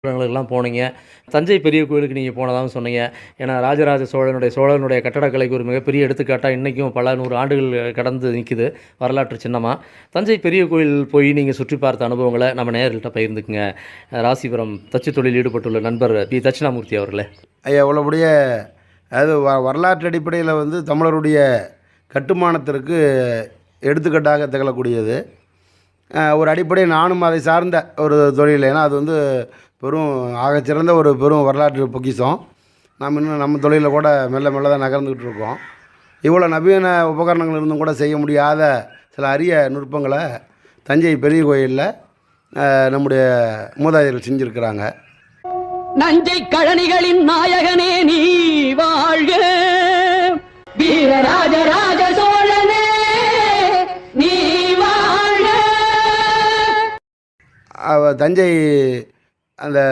எல்லாம் போனீங்க. தஞ்சை பெரிய கோயிலுக்கு நீங்க போனதாகவும் சொன்னீங்க. ஏன்னா, ராஜராஜ சோழனுடைய கட்டடக்கலைக்கு ஒரு மிகப்பெரிய எடுத்துக்காட்டா இன்னைக்கும் பல 100 ஆண்டுகள் கடந்து நிக்குது, வரலாற்று சின்னமா. தஞ்சை பெரிய கோயில் போய் நீங்க சுற்றி பார்த்த அனுபவங்கள நம்ம நேயர்கள்ட்ட பகிர்ந்துக்குங்க. ராசிபுரம் தச்சு தொழிலில் ஈடுபட்டுள்ள நண்பர் பி. தட்சிணாமூர்த்தி அவர்களே. ஐயா இவ்வளோபடிய அதாவது வரலாற்று அடிப்படையில் வந்து தமிழருடைய கட்டுமானத்திற்கு எடுத்துக்காட்டாக திகழக்கூடியது. ஒரு அடிப்படை நானும் அதை சார்ந்த ஒரு தொழில். ஏன்னா அது வந்து பெரும் ஆகச்சிறந்த ஒரு பெரும் வரலாற்று பொக்கிஷம். நாம் இன்னும் நம்ம தொழிலில் கூட மெல்ல மெல்ல தான் நகர்ந்துக்கிட்டு இருக்கோம். இவ்வளோ நவீன உபகரணங்கள் இருந்தும் கூட செய்ய முடியாத சில அரிய நுட்பங்களை தஞ்சை பெரிய கோயிலில் நம்முடைய மூதாதையர்கள் செஞ்சுருக்கிறாங்க. நஞ்சை கழனிகளின் நாயகனே நீ வாழ்க, வீரராஜராஜ சோழனே நீ வாழ்க. தஞ்சை அந்த